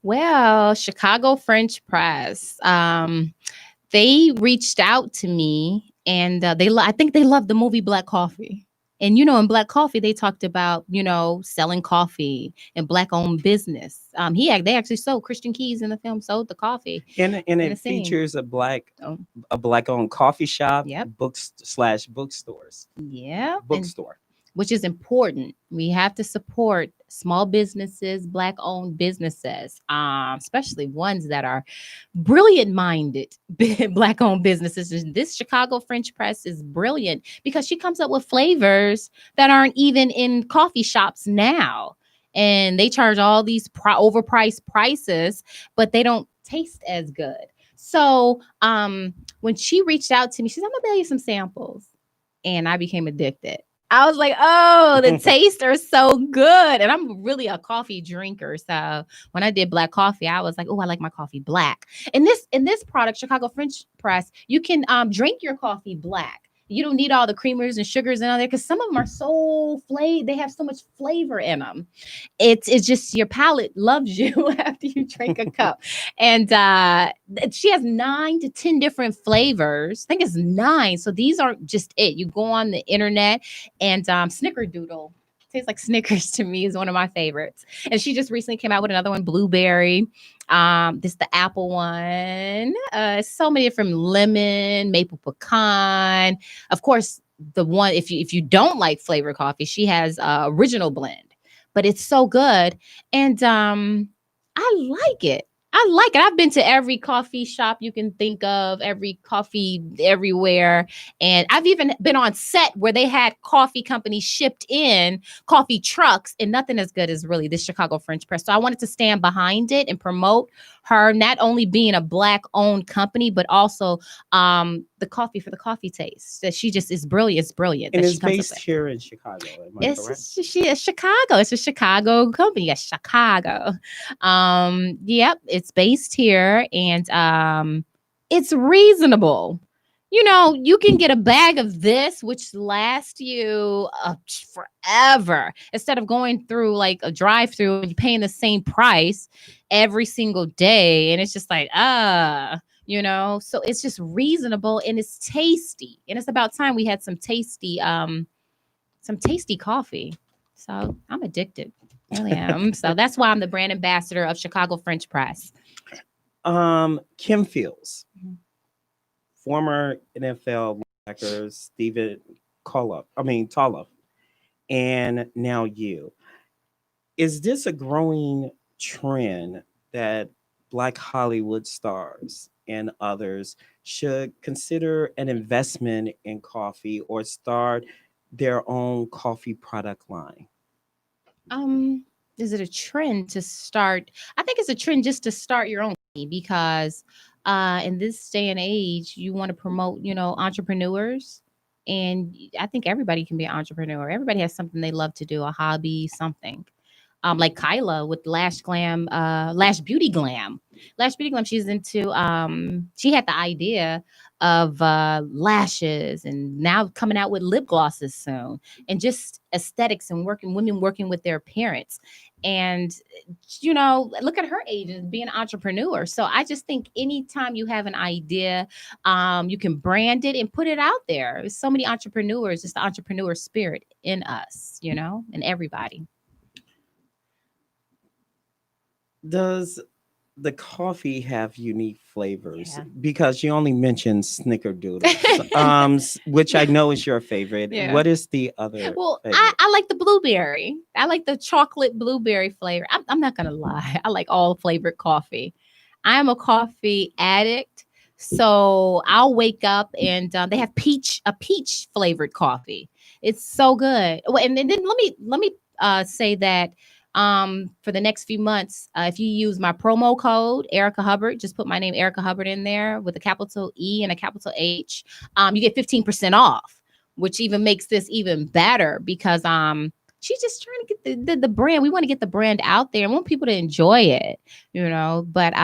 Well, Chicago French Press, they reached out to me, and I think they loved the movie Black Coffee. And, in Black Coffee, they talked about, selling coffee and Black-owned business. They actually sold Christian Keys in the film, sold the coffee. And it features a Black-owned coffee shop, bookstores. Yeah. Bookstore. Which is important. We have to support small businesses, Black-owned businesses, especially ones that are brilliant-minded Black-owned businesses. And this Chicago French Press is brilliant because she comes up with flavors that aren't even in coffee shops now. And they charge all these overpriced prices, but they don't taste as good. So when she reached out to me, she said, I'm going to mail you some samples. And I became addicted. I was like, oh, the taste are so good. And I'm really a coffee drinker. So when I did Black Coffee, I was like, oh, I like my coffee black. In this product, Chicago French Press, you can drink your coffee black. You don't need all the creamers and sugars and all that, because some of them are so they have so much flavor in them. It's just your palate loves you after you drink a cup. And she has 9 to 10 different flavors. I think it's 9. So these aren't just it. You go on the internet and Snickerdoodle. Tastes like Snickers to me, is one of my favorites. And she just recently came out with another one, blueberry. This the apple one. So many different lemon, maple pecan. Of course, the one if you don't like flavor coffee, she has original blend, but it's so good. And I like it. I've been to every coffee shop you can think of, every coffee everywhere. And I've even been on set where they had coffee companies shipped in coffee trucks, and nothing as good as really this Chicago French Press. So I wanted to stand behind it and promote her, not only being a Black-owned company, but also the coffee for the coffee taste. That she just is brilliant. It's brilliant. And it's based here in Chicago. She is Chicago. It's a Chicago company. Yes, Chicago. Yep, it's based here, and it's reasonable. You can get a bag of this, which lasts you forever, instead of going through like a drive-through and you're paying the same price every single day. And it's just like, so it's just reasonable, and it's tasty. And it's about time we had some tasty coffee. So I'm addicted. I really am. So that's why I'm the brand ambassador of Chicago French Press. Kim Fields. Former NFL linebacker Stephen Toloff, and now you. Is this a growing trend that Black Hollywood stars and others should consider an investment in coffee or start their own coffee product line? Is it a trend to start? I think it's a trend just to start your own, because in this day and age, you want to promote, entrepreneurs. And I think everybody can be an entrepreneur. Everybody has something they love to do, a hobby, something. Like Kyla with Lash Beauty Glam. Lash Beauty Glam, she's into, she had the idea of lashes, and now coming out with lip glosses soon, and just aesthetics and women working with their appearance. And, look at her age and being an entrepreneur. So I just think anytime you have an idea, you can brand it and put it out there. There's so many entrepreneurs, it's the entrepreneur spirit in us, and everybody. Does the coffee have unique flavors? Yeah. Because you only mentioned snickerdoodles, which I know is your favorite. Yeah. What is the other Well, favorite? I like the blueberry. I like the chocolate blueberry flavor. I'm not gonna lie. I like all flavored coffee. I am a coffee addict, so I'll wake up and they have a peach flavored coffee. It's so good. Well, and then let me say that for the next few months, if you use my promo code Erica Hubbard, just put my name Erica Hubbard in there with a capital E and a capital H, you get 15% off, which even makes this even better because she's just trying to get the brand. We want to get the brand out there and want people to enjoy it, But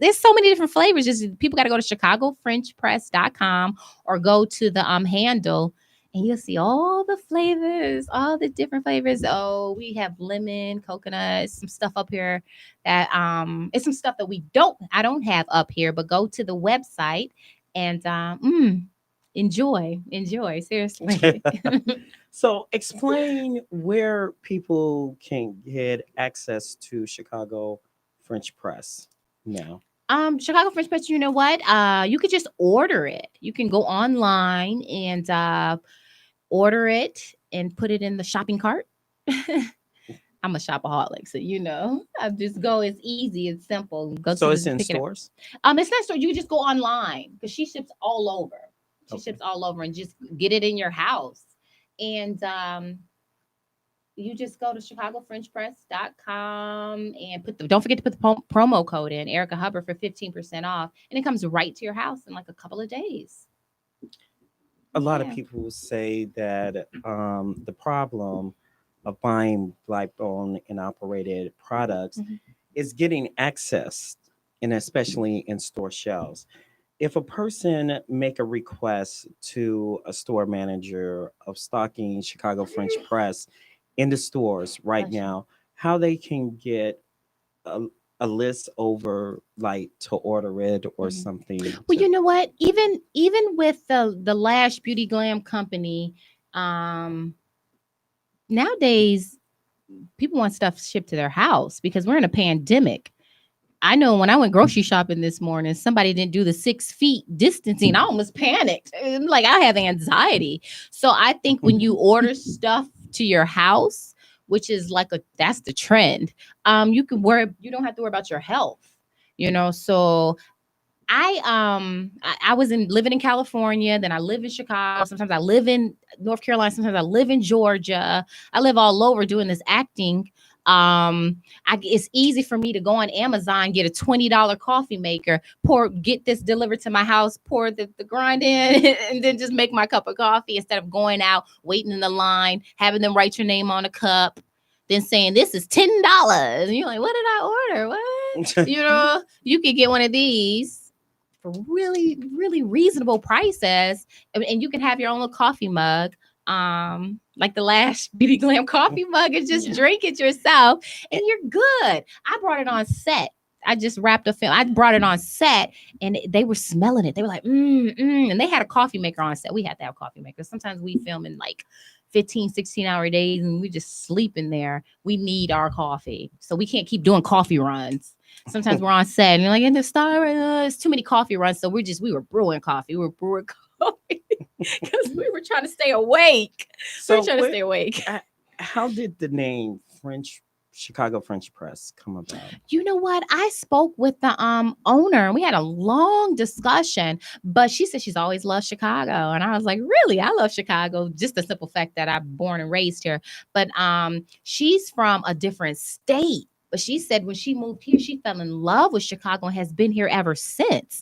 there's so many different flavors. Just people got to go to ChicagoFrenchPress.com or go to the handle and you'll see all the flavors, all the different flavors. Oh, we have lemon, coconut, some stuff up here that it's some stuff that I don't have up here, but go to the website and enjoy, seriously. So explain where people can get access to Chicago French Press now. Chicago French Press, you know what? You could just order it. You can go online and order it and put it in the shopping cart. I'm a shopaholic, so I just go. It's easy, it's simple. So it's in stores? It's not store. You just go online because she ships all over. She ships all over and just get it in your house. And you just go to ChicagoFrenchPress.com and don't forget to put the promo code in, Erica Hubbard, for 15% off. And it comes right to your house in like a couple of days. A lot of people say that the problem of buying Black-owned and operated products is getting access, and especially in store shelves. If a person make a request to a store manager of stocking Chicago French Press in the stores right now, how they can get a list over like to order it or something? Well, you know what? Even with the Lash Beauty Glam Company, nowadays people want stuff shipped to their house because we're in a pandemic. I know when I went grocery shopping this morning, somebody didn't do the 6 feet distancing. I almost panicked. Like I have anxiety. So I think when you order stuff to your house, which is that's the trend, you don't have to worry about your health, So I was living in California, then I live in Chicago. Sometimes I live in North Carolina. Sometimes I live in Georgia. I live all over doing this acting. It's easy for me to go on Amazon, get a $20 coffee maker, get this delivered to my house, pour the grind in, and then just make my cup of coffee instead of going out, waiting in the line, having them write your name on a cup, then saying this is $10. And you're like, what did I order? What? You could get one of these for really, really reasonable prices, and you can have your own little coffee mug. Like the Lash Beauty Glam coffee mug, and just drink it yourself and you're good. I brought it on set. I just wrapped a film. I brought it on set and they were smelling it. They were like, and they had a coffee maker on set. We had to have a coffee maker. Sometimes we film in like 15, 16-hour days and we just sleep in there. We need our coffee. So we can't keep doing coffee runs. Sometimes we're on set and you're like, in the star, it's too many coffee runs. So we were brewing coffee. Because we were trying to stay awake. So to stay awake. How did the name Chicago French Press come about? You know what? I spoke with the owner and we had a long discussion, but she said she's always loved Chicago. And I was like, really? I love Chicago. Just the simple fact that I'm born and raised here. But she's from a different state. But she said when she moved here, she fell in love with Chicago and has been here ever since.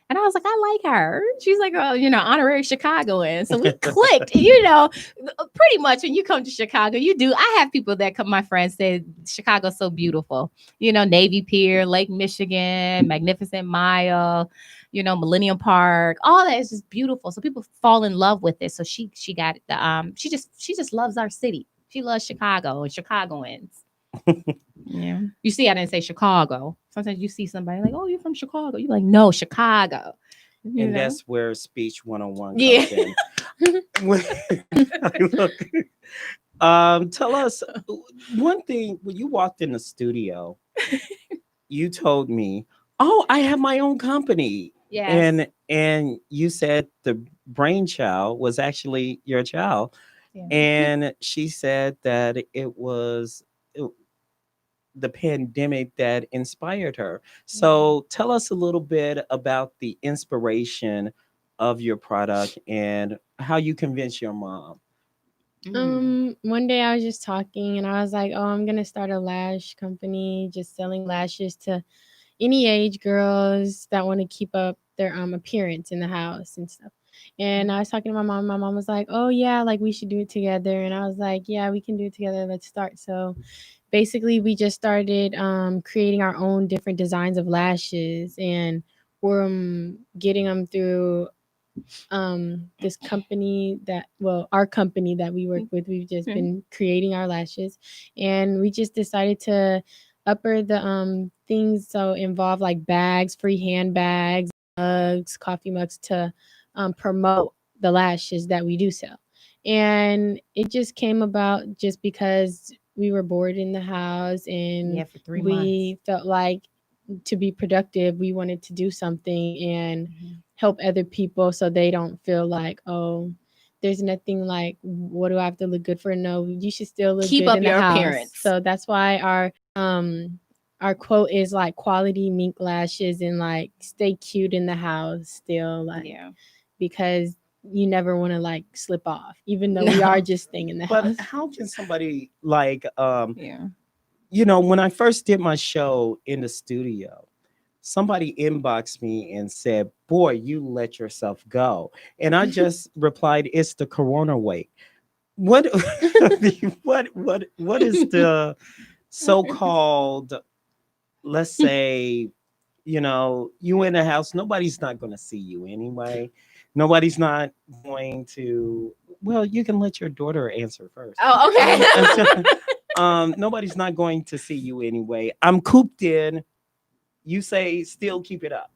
And I was like, I like her. She's like, oh, honorary Chicagoan. So we clicked. Pretty much when you come to Chicago, you do. I have people that come, my friends say Chicago's so beautiful. Navy Pier, Lake Michigan, Magnificent Mile, Millennium Park. All that is just beautiful. So people fall in love with it. So she got the she just loves our city. She loves Chicago and Chicagoans. Yeah. You see, I didn't say Chicago. Sometimes you see somebody like, oh, you're from Chicago. You're like, no, Chicago. That's where speech 101 comes in. Tell us one thing. When you walked in the studio, you told me, "Oh, I have my own company," Yes. and you said the brainchild was actually your child, Yeah. and she said that it- the pandemic that inspired her. So tell us a little bit about the inspiration of your product and how you convinced your mom. One day I was just talking and I was like, "Oh, I'm gonna start a lash company, just selling lashes to any age girls that want to keep up their appearance in the house and stuff." And I was talking to my mom. My mom was like, "Oh yeah, like we should do it together." And I was like, "Yeah, we can do it together. Let's start." So basically, we just started creating our own different designs of lashes, and we're getting them through this company that, well, our company that we work with. We've just been creating our lashes, and we just decided to upper the things, so involve like bags, free handbags, mugs, coffee mugs, to promote the lashes that we do sell. And it just came about just because we were bored in the house, and Yeah, for 3 months. we felt like, to be productive, we wanted to do something and help other people so they don't feel like, oh, there's nothing like, what do I have to look good for? No, you should still look Keep good up in the your house. appearance. So that's why our quote is like, quality mink lashes, and like, stay cute in the house still, like, Yeah. because you never want to like slip off, even though we are No. just staying in the But house. how can somebody like Yeah. when I first did my show in the studio, somebody inboxed me and said, "Boy, you let yourself go." And I just replied, "It's the corona weight." What what is the so-called, let's say, you in the house, nobody's not going to see you anyway. Nobody's not going to, well, you can let your daughter answer first. Oh, okay. Nobody's not going to see you anyway. I'm cooped in. You say still keep it up.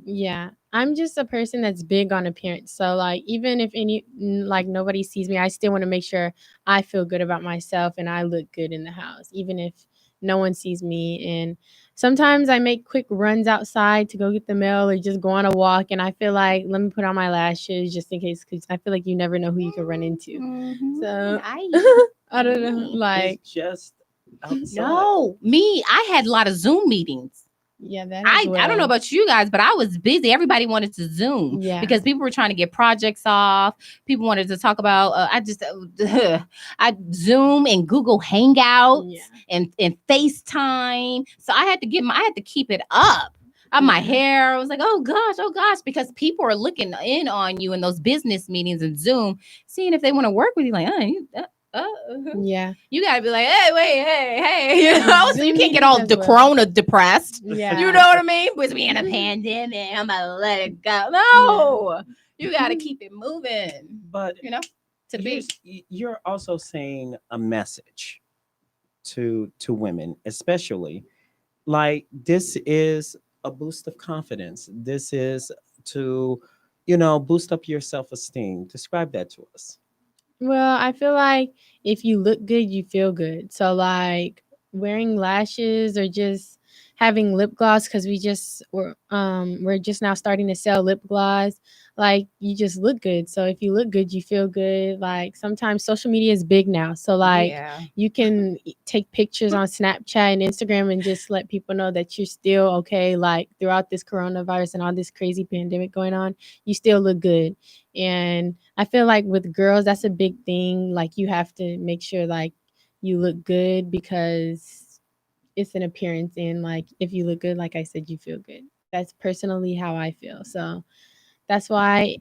Yeah, I'm just a person that's big on appearance. So like, even if like nobody sees me, I still want to make sure I feel good about myself and I look good in the house, even if no one sees me. And sometimes I make quick runs outside to go get the mail or just go on a walk, and I feel like, let me put on my lashes just in case, because I feel like you never know who you could run into. So I don't know, like, It's just outside. No, me, I had a lot of Zoom meetings. yeah, that as I don't know well. about you guys, but I was busy. Everybody wanted to Zoom Yeah. because people were trying to get projects off. People wanted to talk about. I Zoom and Google Hangouts and FaceTime. So I had to keep it up. My hair, I was like, oh gosh, because people are looking in on you in those business meetings and Zoom, seeing if they want to work with you. Like, Yeah. you gotta be like, hey, wait, hey, you know, so you can't get all Zoom meetings as well. corona depressed. Yeah. You know what I mean? With me in a pandemic, I'm gonna let it go. No, you gotta keep it moving. But To the beat. you're also saying a message to women, especially, like, this is a boost of confidence. This is to, boost up your self-esteem. Describe that to us. Well, I feel like if you look good, you feel good. So like, wearing lashes or just having lip gloss, because we're just now starting to sell lip gloss. Like, you just look good. So if you look good, you feel good. Like, sometimes social media is big now. So like, you can take pictures on Snapchat and Instagram and just let people know that you're still okay. Like, throughout this coronavirus and all this crazy pandemic going on, you still look good. And I feel like with girls, that's a big thing. Like, you have to make sure like you look good, because it's an appearance, and like, if you look good, like I said, you feel good. That's personally how I feel. So that's why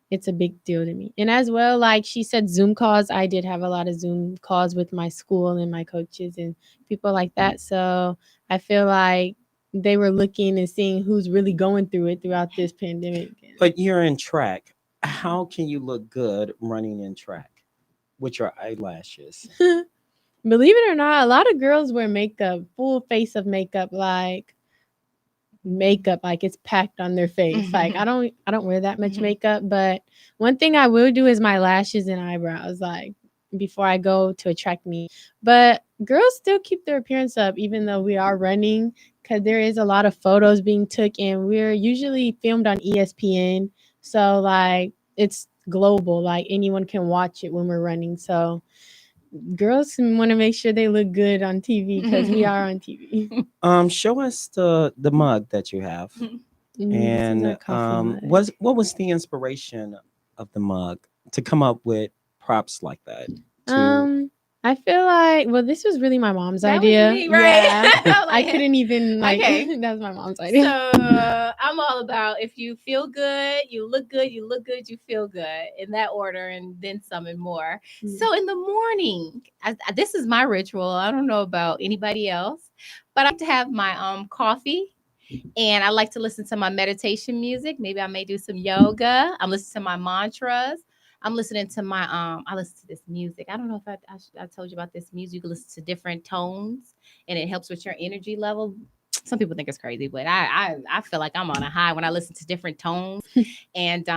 it's a big deal to me. And as well, like she said, Zoom calls. I did have a lot of Zoom calls with my school and my coaches and people like that. So I feel like they were looking and seeing who's really going through it throughout this pandemic. But you're in track. How can you look good running in track with your eyelashes? Believe it or not, a lot of girls wear makeup, full face of makeup, like it's packed on their face. Like, I don't wear that much makeup, but one thing I will do is my lashes and eyebrows. Like, before I go to a track meet. But girls still keep their appearance up even though we are running, because there is a lot of photos being took, and we're usually filmed on ESPN. So like it's global, like anyone can watch it when we're running. So girls want to make sure they look good on TV because we are on TV. Show us the mug that you have. This is our And coffee mug. what was the inspiration of the mug to come up with props like that? I feel like, well, this was really my mom's That was idea. me, right? Yeah. I Like- couldn't even like Okay. that was my mom's idea. So I'm all about if you feel good, you look good, you feel good in that order, and then some and more. So in the morning, this is my ritual. I don't know about anybody else, but I like to have my coffee, and I like to listen to my meditation music. Maybe I may do some yoga. I'm listening to my mantras. I'm listening to my I listen to this music. I don't know if I told you about this music. You can listen to different tones, and it helps with your energy level. Some people think it's crazy, but I feel like I'm on a high when I listen to different tones, and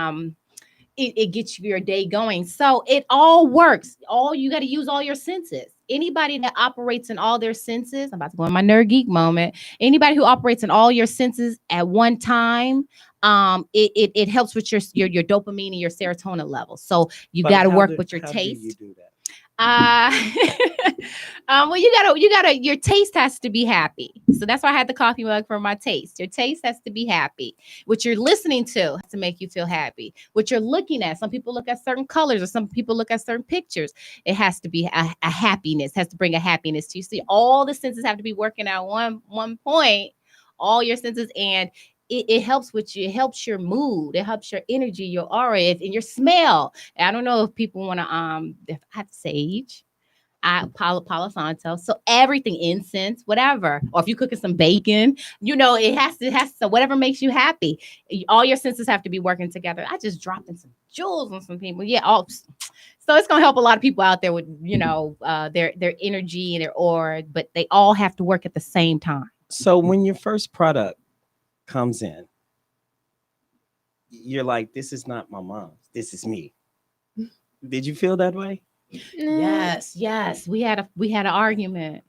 it gets your day going. So it all works. All you got to use all your senses. Anybody that operates in all their senses, I'm about to go in my nerd geek moment. Anybody who operates in all your senses at one time, it helps with your dopamine and your serotonin levels. So you got to work with your taste. Do you do that? Well, you gotta, your taste has to be happy. So that's why I had the coffee mug for my taste. Your taste has to be happy. What you're listening to has to make you feel happy. What you're looking at, some people look at certain colors or some people look at certain pictures. It has to be a happiness, has to bring a happiness to you. See, all the senses have to be working at one point, all your senses, and it helps with you. It helps your mood. It helps your energy, your aura, and your smell. I don't know if people want to if I have sage, Palo Santo, so everything, incense, whatever. Or if you're cooking some bacon, it has to whatever makes you happy. All your senses have to be working together. I just dropped in some jewels on some people. Yeah, so it's gonna help a lot of people out there with their energy and their aura, but they all have to work at the same time. So when your first product comes in, you're like, this is not my mom's, this is me. Did you feel that way? Yes. We had an argument.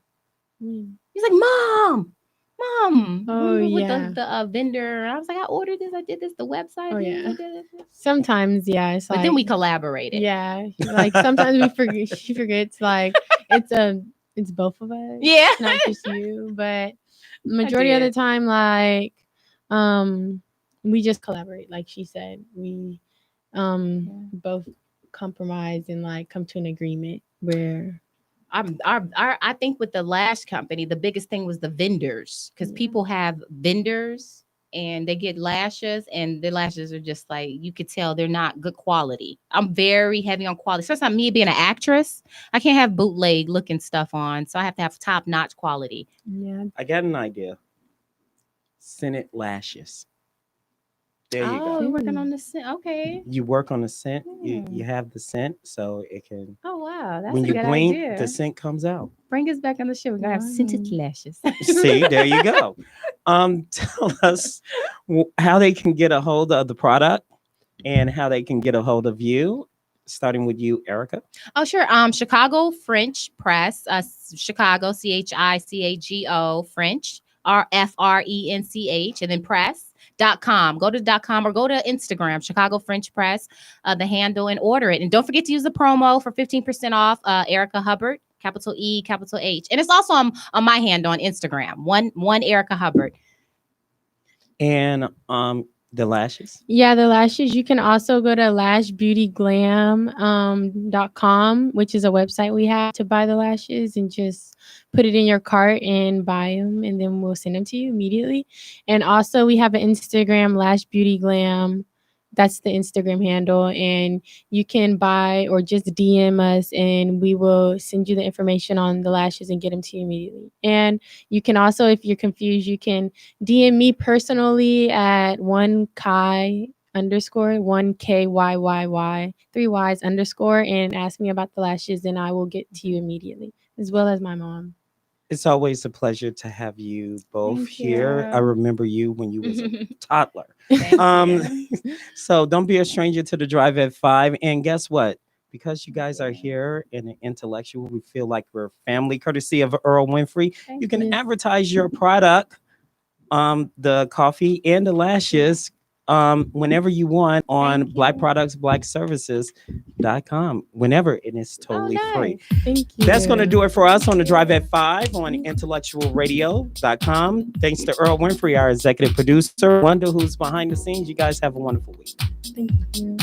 Mm. He's like, Mom. Oh, with yeah. the vendor. I was like, I ordered this. I did this. The website. Oh, yeah. I did this. Sometimes, yeah. It's But like, then we collaborated. yeah, like sometimes we forget. She forgets. Like it's both of us. Yeah. Not just you, but majority of the did. time, like we just collaborate. Like she said, we both compromise and like come to an agreement where. I think with the lash company, the biggest thing was the vendors, because people have vendors and they get lashes, and the lashes are just like, you could tell they're not good quality. I'm very heavy on quality. Especially me being an actress, I can't have bootleg looking stuff on, so I have to have top notch quality. Yeah. I got an idea. Scented lashes. There you Oh, go. you're working on the scent. Okay. You work on the scent. You have the scent, so it can. Oh wow, that's When a you good blink, idea. the scent comes out. Bring us back on the show. We're gonna have scented lashes. See, there you go. Tell us how they can get a hold of the product and how they can get a hold of you. Starting with you, Erica. Oh, sure. Chicago French Press, Chicago, CHICAGO French, RFRENCH, and then press.com. Go to .com or go to Instagram, Chicago French Press, the handle, and order it. And don't forget to use the promo for 15% off, Erica Hubbard, capital E, capital H. And it's also on my handle on Instagram, one Erica Hubbard. And the lashes. Yeah, the lashes. You can also go to lashbeautyglam.com, which is a website we have to buy the lashes, and just put it in your cart and buy them, and then we'll send them to you immediately. And also we have an Instagram, Lash Beauty Glam. That's the Instagram handle, and you can buy or just DM us, and we will send you the information on the lashes and get them to you immediately. And you can also, if you're confused, you can DM me personally at 1Kai_, 1KYYY, 3 Ys _ and ask me about the lashes, and I will get to you immediately, as well as my mom. It's always a pleasure to have you both Thank here. you. I remember you when you was a toddler. Thank Um, you. So don't be a stranger to the Drive at 5. And guess what? because you guys are here in an intellectual, we feel like we're family, courtesy of Earl Winfrey. Thank You can you. advertise your product, the coffee and the lashes, whenever you want on Thank you. blackproductsblackservices.com, whenever, and it's totally free. Thank you. That's going to do it for us on the Drive at 5 on IntellectualRadio.com. Thanks to Earl Winfrey, our executive producer. Wanda, who's behind the scenes. You guys have a wonderful week. Thank you.